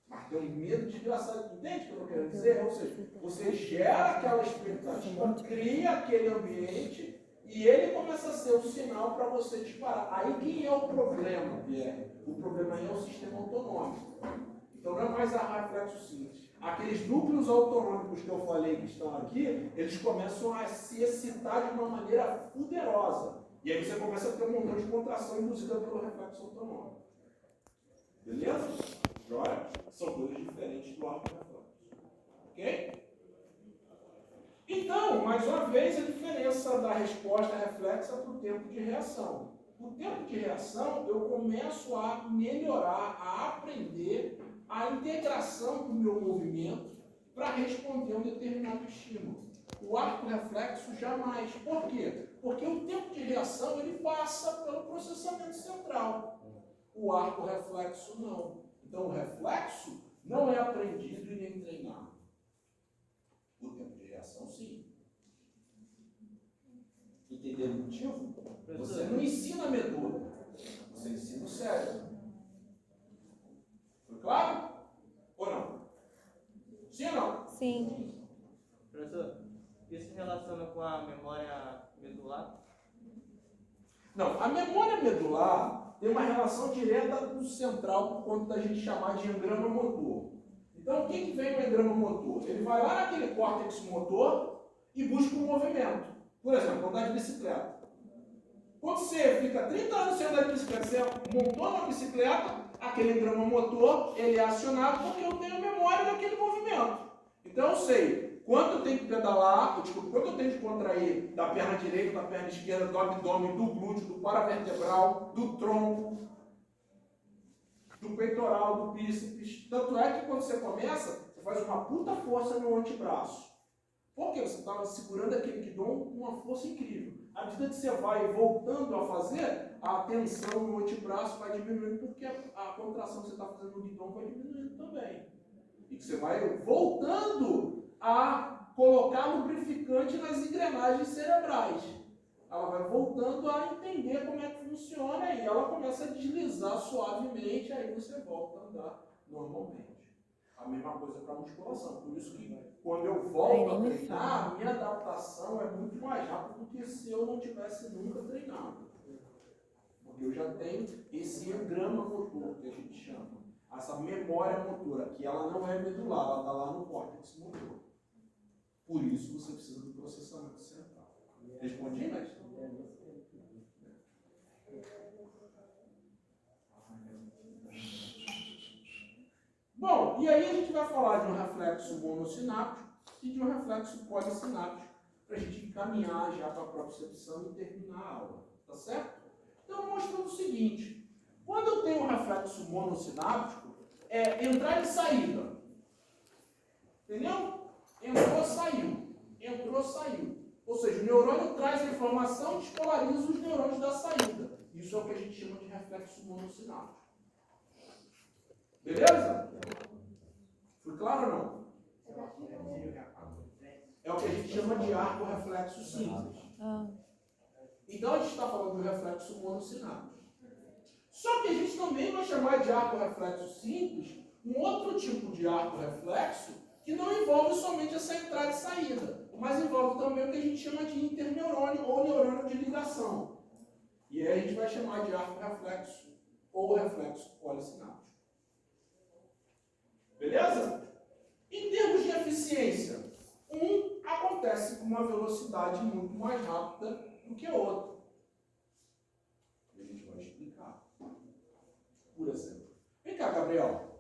mas tem um medo desgraçado. Entende o que eu estou querendo dizer? Ou seja, você gera aquela expectativa, cria aquele ambiente e ele começa a ser um sinal para você disparar. Aí quem é o problema, Pierre? O problema aí é o sistema autonômico. Então não é mais a reflexo simples. Aqueles núcleos autonômicos que eu falei que estão aqui, eles começam a se excitar de uma maneira poderosa. E aí você começa a ter um montão de contração induzida pelo reflexo autonômico. Beleza? Joia? São coisas diferentes do arco reflexo. Ok? Então, mais uma vez, a diferença da resposta reflexa para o tempo de reação. O tempo de reação, eu começo a melhorar, a aprender a integração do meu movimento para responder a um determinado estímulo. O arco reflexo jamais. Por quê? Porque o tempo de reação ele passa pelo processamento central. O arco reflexo não. Então o reflexo não é aprendido e nem treinado. O tempo de reação sim. Entendeu o motivo? Você não ensina a medula, você ensina o cérebro. Sim. Professor, isso se relaciona com a memória medular? Não, a memória medular tem uma relação direta com o central por conta da gente chamar de engrama motor. Então, o que vem o engrama motor? Ele vai lá naquele córtex motor e busca um movimento. Por exemplo, andar de bicicleta. Quando você fica 30 anos sem andar de bicicleta, você montou uma bicicleta, aquele engrama motor, ele é acionado porque eu tenho memória daquele movimento. Então, eu sei quanto eu tenho que pedalar, quanto eu tenho que contrair da perna direita, da perna esquerda, do abdômen, do glúteo, do paravertebral, do tronco, do peitoral, do bíceps. Tanto é que quando você começa, você faz uma puta força no antebraço. Por quê? Você estava segurando aquele guidão com uma força incrível. À medida que você vai voltando a fazer, a tensão no antebraço vai diminuindo, porque a contração que você está fazendo no guidão vai diminuindo também. E que você vai voltando a colocar lubrificante nas engrenagens cerebrais. Ela vai voltando a entender como é que funciona e ela começa a deslizar suavemente, aí você volta a andar normalmente. A mesma coisa para a musculação. Por isso que quando eu volto a treinar, a minha adaptação é muito mais rápida do que se eu não tivesse nunca treinado. Porque eu já tenho esse engrama motor, que a gente chama. Essa memória motora, que ela não é medular, ela está lá no córtex motor. Por isso você precisa do processamento central. Respondi, mestre? Bom, e aí a gente vai falar de um reflexo monossináptico e de um reflexo polissináptico, para a gente encaminhar já para a propriocepção e terminar a aula. Tá certo? Então, mostrando o seguinte: quando eu tenho um reflexo monossináptico, é entrar e saída. Entendeu? Entrou, saiu. Entrou, saiu. Ou seja, o neurônio traz a informação e despolariza os neurônios da saída. Isso é o que a gente chama de reflexo monossináptico. Beleza? Foi claro ou não? É o que a gente chama de arco reflexo simples. Então a gente está falando do reflexo monossináptico. Só que a gente também vai chamar de arco reflexo simples um outro tipo de arco reflexo que não envolve somente essa entrada e saída, mas envolve também o que a gente chama de interneurônio ou neurônio de ligação. E aí a gente vai chamar de arco reflexo ou reflexo polissináptico. Beleza? Em termos de eficiência, um acontece com uma velocidade muito mais rápida do que o outro. E a gente vai explicar. Por exemplo. Vem cá, Gabriel.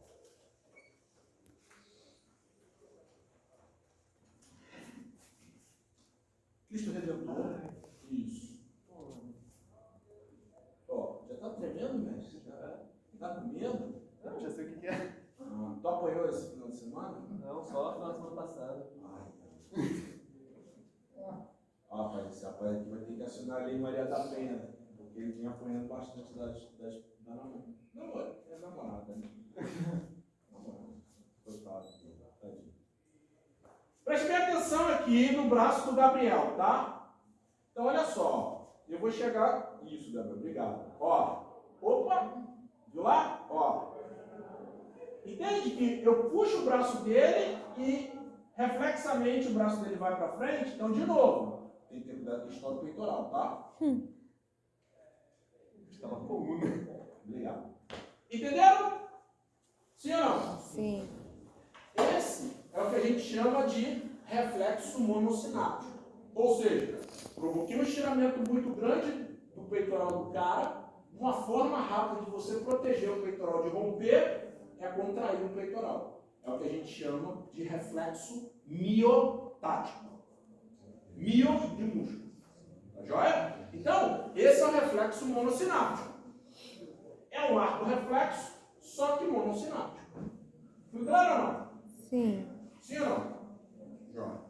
Cristo Redentor. Isso. Ó, já tá tremendo, mestre? Tá com medo? Não, já sei o que é. Tu apoiou esse final de semana? Não, só final de semana passada. Ó, rapaz, esse rapaz aqui vai ter que acionar a lei Maria da Penha, porque ele vinha apanhando bastante da namorada. É namorada, né? Namorada. Coitado, tadinho. Preste bem atenção aqui no braço do Gabriel, tá? Então, olha só. Eu vou chegar... Isso, Gabriel, obrigado. Ó. Opa! Viu lá? Ó. Entende que eu puxo o braço dele e reflexamente o braço dele vai para frente? Então, de novo, tem que ter cuidado com a questão do peitoral, tá? Estava comum, né? Obrigado. Entenderam? Sim ou não? Sim. Esse é o que a gente chama de reflexo monossináptico. Ou seja, provoquei um estiramento muito grande do peitoral do cara, uma forma rápida de você proteger o peitoral de romper é contrair o peitoral. É o que a gente chama de reflexo miotático. Mio de músculo. Tá joia? Então, esse é o reflexo monossináptico. É um arco reflexo, só que monossináptico. Foi claro ou não? Sim. Sim ou não? Joia.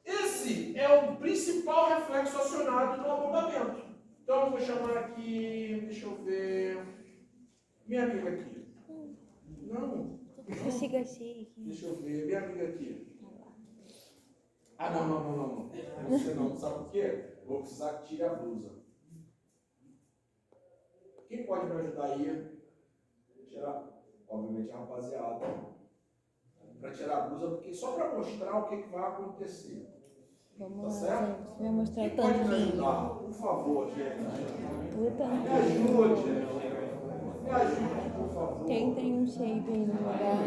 Esse é o principal reflexo acionado no alongamento. Então, eu vou chamar aqui, deixa eu ver, minha amiga aqui. Não. Deixa eu ver, minha amiga aqui. Ah, não. Você não. Sabe por quê? Vou precisar que tire a blusa. Quem pode me ajudar aí? Tirar, obviamente, a rapaziada. para tirar a blusa, porque só para mostrar o que vai acontecer. Vamos Tá lá, certo? gente. Vai mostrar Quem pode me tanquinho. ajudar? Por favor, gente. O Me tanquinho. ajude. Me ajude, por favor. Quem tem um shape aí no lugar?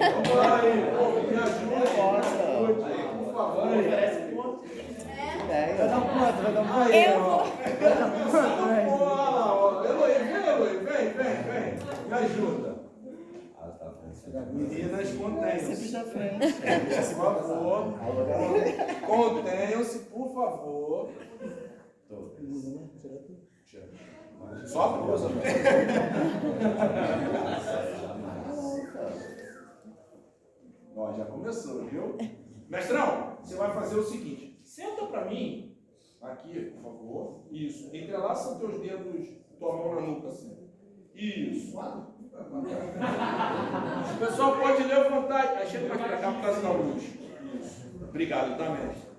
Vamos lá aí. Me ajude, por favor. Vai dar um ponto, vai dar um ponto. Eu vou. Vem. Me ajuda. Meninas, contenham-se. Sempre à frente. Por favor. Contenham-se, por favor. Só a blusa. Ó, já começou, viu? Mestrão, você vai fazer o seguinte. Senta pra mim, aqui, por favor. Isso. Entrelaça teus dedos, tua mão na nuca, assim. Isso. O pessoal pode levantar. Chega mais pra cá por causa da luz. Isso. Obrigado, tá, mestre?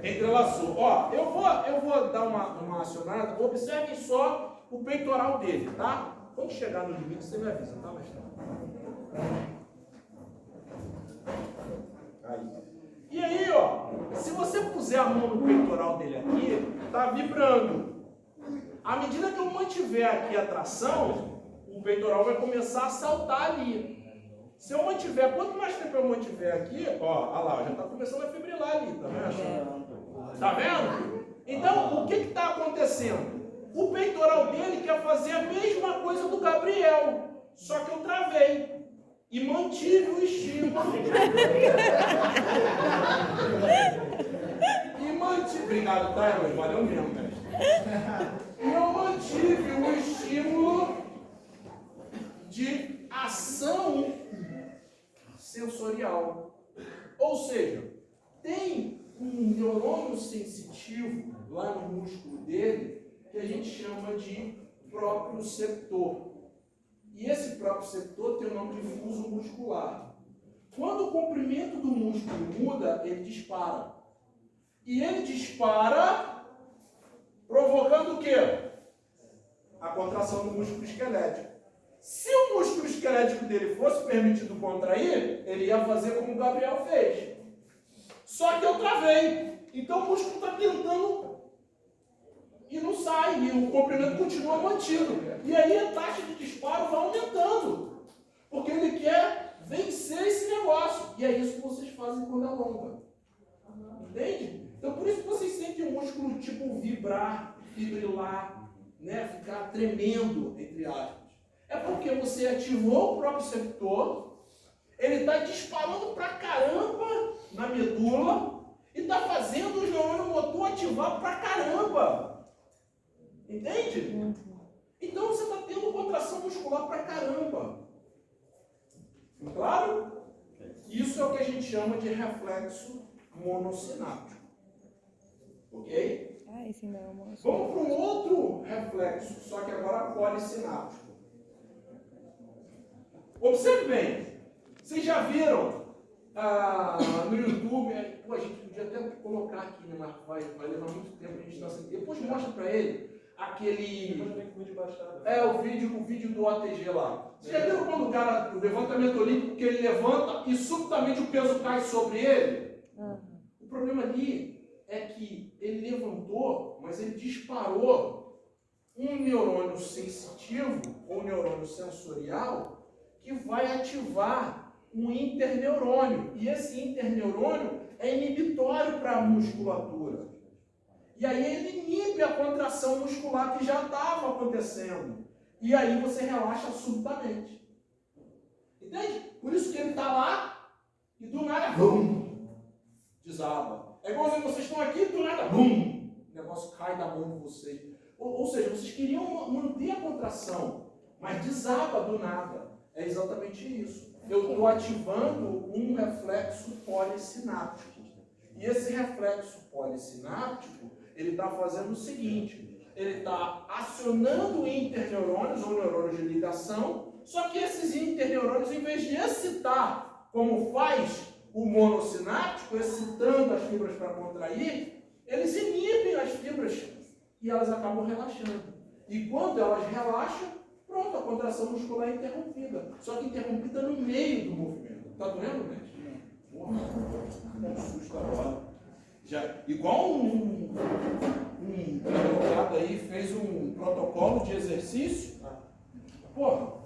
Entrelaçou. Ó, eu vou dar uma acionada. Observem só o peitoral dele, tá? Quando chegar no limite, você me avisa, tá, mestre? Aí. E aí, ó, se você puser a mão no peitoral dele aqui, tá vibrando. À medida que eu mantiver aqui a tração, o peitoral vai começar a saltar ali. Se eu mantiver, quanto mais tempo eu mantiver aqui, ó, olha lá, já tá começando a fibrilar ali, tá vendo? Tá vendo? Então, o que está acontecendo? O peitoral dele quer fazer a mesma coisa do Gabriel, só que eu travei. E mantive o estímulo. Obrigado, tá, Eloy? Valeu mesmo, mestre. E eu mantive o estímulo de ação sensorial. Ou seja, tem um neurônio sensitivo lá no músculo dele que a gente chama de proprioceptor. E esse proprioceptor tem o nome de fuso muscular. Quando o comprimento do músculo muda, ele dispara. E ele dispara provocando o quê? A contração do músculo esquelético. Se o músculo esquelético dele fosse permitido contrair, ele ia fazer como o Gabriel fez. Só que eu travei. Então o músculo está tentando e não sai, e o comprimento continua mantido. E aí a taxa de disparo vai aumentando, porque ele quer vencer esse negócio. E é isso que vocês fazem quando alonga. Entende? Então por isso que vocês sentem o músculo tipo vibrar, fibrilar, né? Ficar tremendo, entre aspas. É porque você ativou o proprioceptor, ele está disparando pra caramba na medula e está fazendo o neurônio motor ativar pra caramba. Entende? Então você está tendo contração muscular pra caramba. Claro? Isso é o que a gente chama de reflexo monossináptico. Ok? Ah, esse não é uma... Vamos para um outro reflexo, só que agora polissináptico. Observe bem. Vocês já viram no YouTube, pô, a gente podia até colocar aqui, né, mas vai levar muito tempo, a gente está sem. Depois mostra para ele aquele. O vídeo do ATG lá. Vocês já viram quando o cara, o levantamento olímpico, que ele levanta e subitamente o peso cai sobre ele? O problema ali é que ele levantou, mas ele disparou um neurônio sensitivo ou neurônio sensorial que vai ativar um interneurônio. E esse interneurônio é inibitório para a musculatura. E aí ele inibe a contração muscular que já estava acontecendo. E aí você relaxa subitamente. Entende? Por isso que ele está lá e do nada, bum, desaba. É igual vocês estão aqui e do nada, bum, o negócio cai da mão de vocês. Ou seja, vocês queriam manter a contração, mas desaba do nada. É exatamente isso. Eu estou ativando um reflexo polissináptico. E esse reflexo polissináptico, ele está fazendo o seguinte, ele está acionando interneurônios ou neurônios de ligação, só que esses interneurônios, em vez de excitar, como faz o monossináptico, excitando as fibras para contrair, eles inibem as fibras e elas acabam relaxando. E quando elas relaxam, pronto, a contração muscular é interrompida. Só que interrompida no meio do movimento. Tá doendo, mestre? Porra, um susto agora. Já, igual um advogado aí fez um protocolo de exercício. Porra,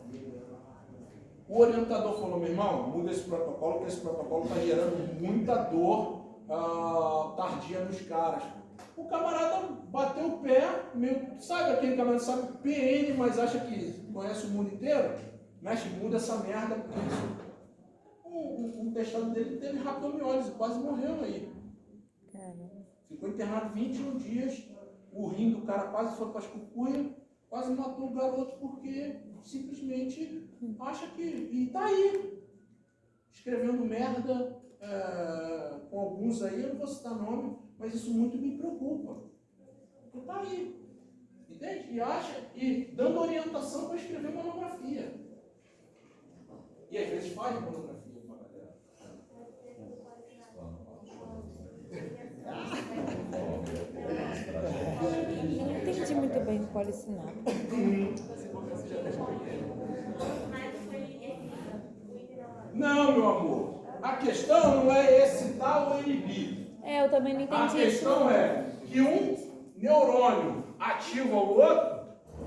o orientador falou, meu irmão, muda esse protocolo, porque esse protocolo está gerando muita dor tardia nos caras. O camarada bateu o pé, sabe aquele camarada sabe PN, mas acha que conhece o mundo inteiro? Mexe, muda essa merda, porque isso. Um testado dele teve rabdomiólise, quase morreu aí. Ficou internado 21 dias, o rim do cara quase foi para as cucuias, quase matou o garoto porque simplesmente acha que... E tá aí, escrevendo merda com alguns aí, eu não vou citar nome, mas isso muito me preocupa. Porque tá aí, entende? E acha, e dando orientação para escrever monografia. E às vezes faz monografia com a galera. Eu não entendi muito bem o policinário. Não, meu amor. A questão não é excitar ou inibir. Eu também não entendi A questão é que um neurônio ativa o outro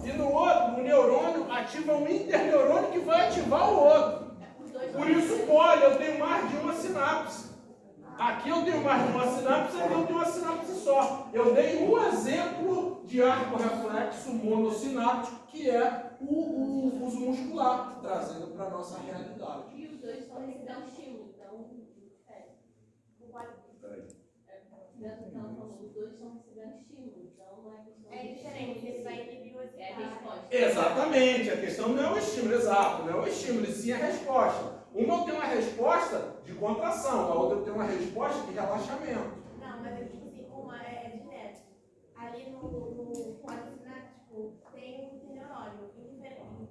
e no outro, o neurônio ativa um interneurônio que vai ativar o outro. Por isso pode, eu tenho mais de uma sinapse. Aqui eu tenho mais de uma sinapse, aqui eu tenho uma sinapse só. Eu dei um exemplo de arco reflexo monossináptico, que é o uso muscular, trazendo para a nossa realidade. E os dois só recebem um estímulo, então difere. Os dois estão recebendo estímulo, então não é questão de diferente, ele vai inibir o é a resposta. Exatamente, a questão não é o estímulo, exato, não é o estímulo, e sim a resposta. Uma eu tenho uma resposta de contração, a outra eu tenho uma resposta de relaxamento. Não, mas eu digo assim, uma é direto. Ali no policináptico tem um neurônio.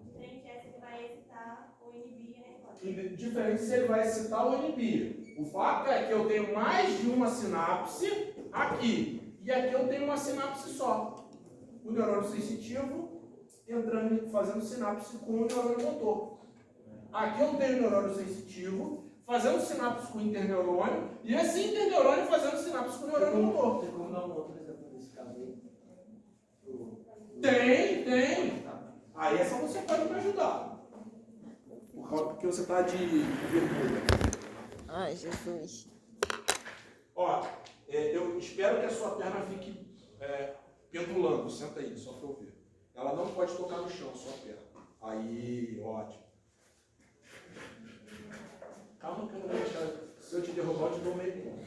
Diferente é se ele vai excitar ou inibir a resposta. Diferente se ele vai excitar ou inibir. O fato é que eu tenho mais de uma sinapse aqui, e aqui eu tenho uma sinapse só. O neurônio sensitivo entrando, fazendo sinapse com o neurônio motor. Aqui eu tenho o neurônio sensitivo, fazendo sinapse com o interneurônio, e esse interneurônio fazendo sinapse com o neurônio motor. Tem como dar um outro exemplo desse caso aí? Tem. Aí essa você pode me ajudar. Porque você está de vermelho. Ai, Jesus. Ó, eu espero que a sua perna fique pendulando. Senta aí, só para eu ver. Ela não pode tocar no chão, sua perna. Aí, ótimo. Calma que eu não vou deixar. Se eu te derrubar, eu te dou meio ponto.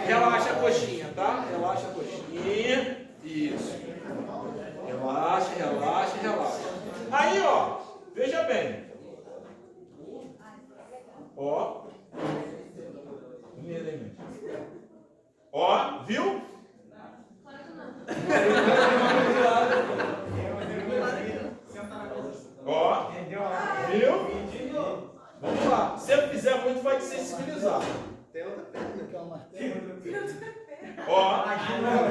Relaxa a coxinha, tá? Relaxa a coxinha. Isso. Relaxa. Aí, ó. Veja bem. Ó. Ó, viu? Ó, viu? Vamos lá. Se eu fizer muito, vai te sensibilizar. Tem outra perna que é uma martelo. Ó, tá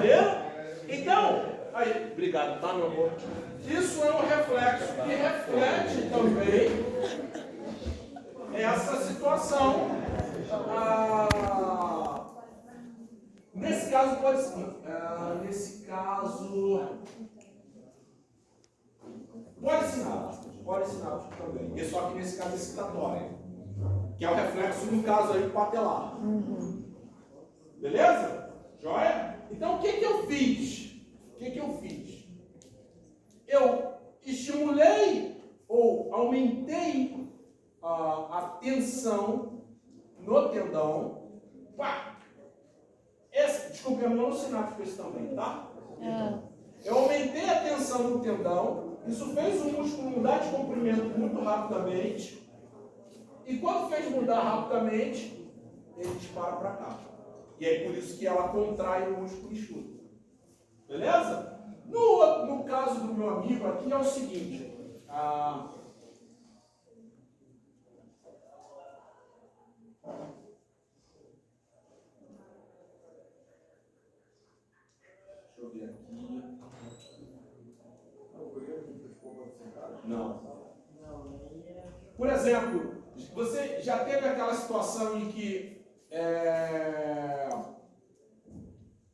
vendo? Então, aí, obrigado, tá, meu amor? Isso é um reflexo que reflete também essa situação. Nesse caso, pode ser. Nesse caso. Policináptico também. E só que nesse caso é excitatório. Que é o reflexo, no caso aí, patelar. Beleza? Joia? Então o que eu fiz? Eu estimulei ou aumentei a tensão no tendão. Pá! Desculpa, é monosináptico esse também, tá? Eu aumentei a tensão no tendão. Isso fez o músculo mudar de comprimento muito rapidamente. E quando fez mudar rapidamente, ele dispara para cá. E é por isso que ela contrai o músculo enxuto. Beleza? No caso do meu amigo aqui é o seguinte. Deixa eu ver aqui. exemplo, você já teve aquela situação em que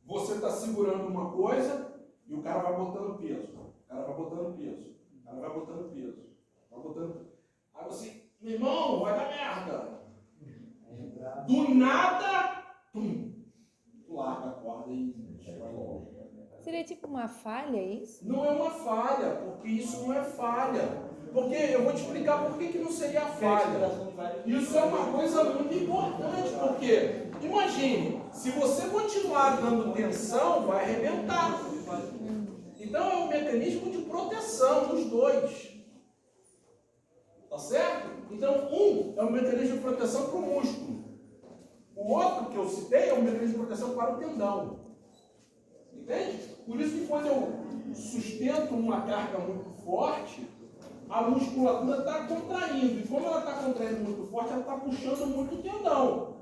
você está segurando uma coisa e o cara vai botando peso. O cara vai botando peso. O cara vai botando peso. Vai botando. Aí você, meu irmão, vai dar merda. Do nada, pum, tu larga a corda e Seria tipo uma falha, é isso? não é uma falha, porque isso não é falha. Porque eu vou te explicar por que não seria falha. Isso é uma coisa muito importante, porque imagine, se você continuar dando tensão, vai arrebentar. Então é um mecanismo de proteção dos dois. Tá certo? Então um é um mecanismo de proteção para o músculo. O outro que eu citei é um mecanismo de proteção para o tendão. Entende? Por isso que quando eu sustento uma carga muito forte, a musculatura está contraindo. E como ela está contraindo muito forte, ela está puxando muito o tendão.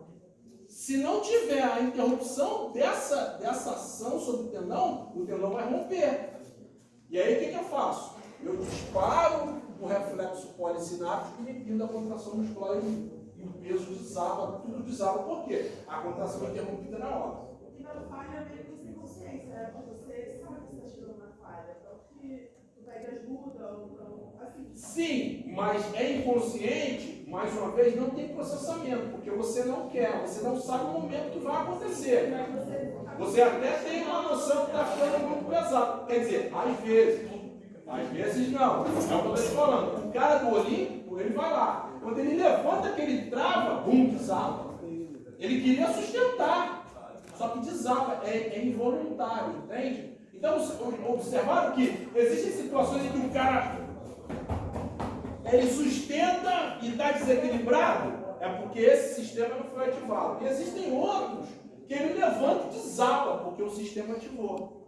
Se não tiver a interrupção dessa ação sobre o tendão vai romper. E aí o que eu faço? Eu disparo o reflexo polissináptico inibindo a contração muscular e o peso desaba, tudo desaba. Por quê? A contração é interrompida na hora. E na falha vem com sem consciência, né? Porque você sabe que você está tirando uma falha. Então, que tu pede ajuda ou assim. Sim, mas é inconsciente, mais uma vez, não tem processamento, porque você não quer, você não sabe o momento que vai acontecer. Você até tem uma noção que está ficando muito pesado. Quer dizer, às vezes não. É o que eu estou te falando. O cara do Olímpico, ele vai lá. Quando ele levanta, que ele trava, bum, desaba. Ele queria sustentar, só que desaba, é involuntário, entende? Então, observaram que existem situações em que o cara ele sustenta e está desequilibrado, é porque esse sistema não foi ativado. E existem outros que ele levanta e desaba, porque o sistema ativou.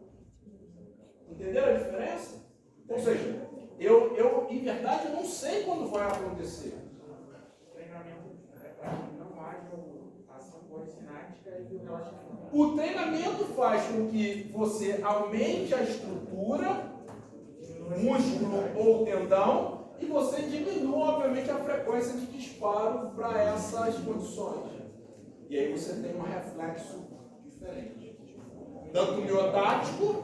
Entenderam a diferença? Ou seja, eu em verdade, não sei quando vai acontecer. O treinamento faz com que você aumente a estrutura, músculo ou tendão, e você diminua, obviamente, a frequência de disparo para essas condições. E aí você tem um reflexo diferente. Tanto miotático,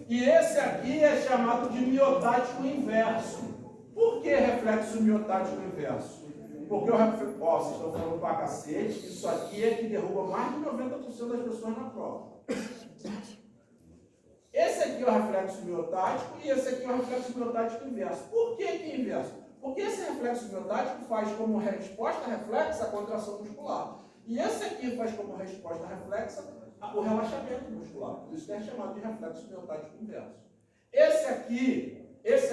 e esse aqui é chamado de miotático inverso. Por que reflexo miotático inverso? Porque o reflexo, vocês estão falando pra cacete, isso aqui é que derruba mais de 90% das pessoas na prova. Esse aqui é o reflexo miotático e esse aqui é o reflexo miotático inverso. Por que é inverso? Porque esse reflexo miotático faz como resposta reflexa a contração muscular. E esse aqui faz como resposta reflexa o relaxamento muscular. Por isso que é chamado de reflexo miotático inverso. Esse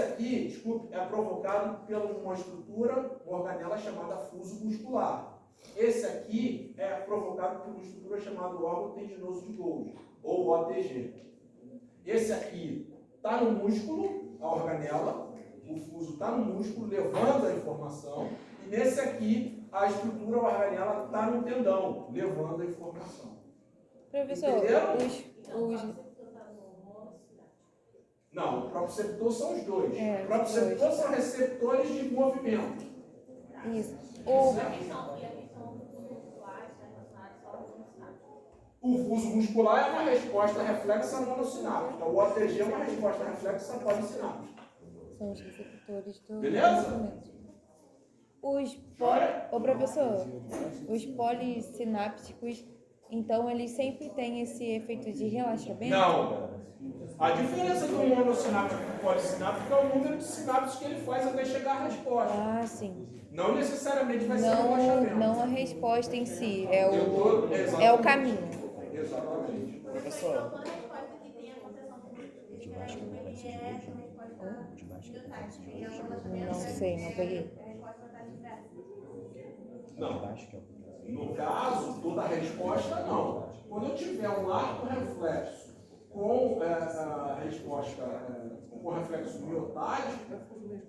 aqui, desculpe, é provocado por uma estrutura, uma organela chamada fuso muscular. Esse aqui é provocado por uma estrutura chamada órgão tendinoso de Golgi, ou OTG. Esse aqui está no músculo, a organela, o fuso está no músculo, levando a informação, e nesse aqui, a estrutura, a organela, está no tendão, levando a informação. Professor, Entenderam? Não, o proprioceptor são os dois. O proprioceptor são receptores de movimento. Isso. O fuso muscular é uma resposta reflexa monossináptica. O OTG é uma resposta reflexa polissináptica. São os receptores do Beleza? movimento. Professor, os polissinápticos, então eles sempre têm esse efeito de relaxamento? Não. A diferença do monossináptico e do polissináptico é o número de sinapses que ele faz até chegar à resposta. Ah, sim. Não necessariamente vai ser um relaxamento. Não a resposta em si, é o caminho. Exatamente. Professor. Toda resposta que tem a contração muscular é a resposta miotática. Não sei, não peguei. Não. No caso, toda a resposta, não. Quando eu tiver um arco reflexo com a resposta, com reflexo miotático,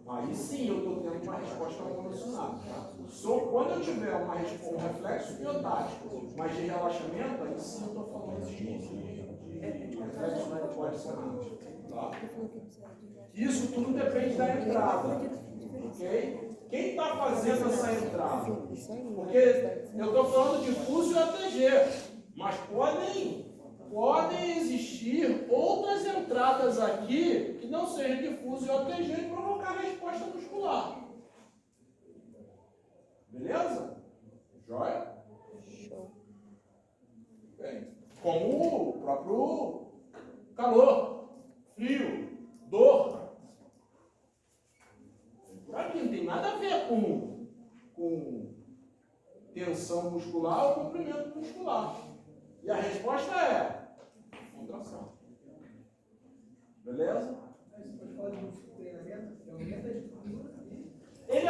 aí sim eu estou tendo uma resposta monossináptica. Só quando eu tiver um reflexo miotático, mas de relaxamento, aí sim eu estou falando de reflexo polissináptico. Tá? Isso tudo depende da entrada. Ok? Quem está fazendo essa entrada? Isso aí. Porque eu estou falando de fuso e ATG, mas podem existir outras entradas aqui que não sejam de fuso e ATG e provocar resposta muscular. Beleza? Joia? Show. Bem, como o próprio calor, frio, dor. Por aqui não tem nada a ver com tensão muscular ou comprimento muscular. E a resposta é contração. Beleza? Mas você pode falar de treinamento, ferramenta de Ele é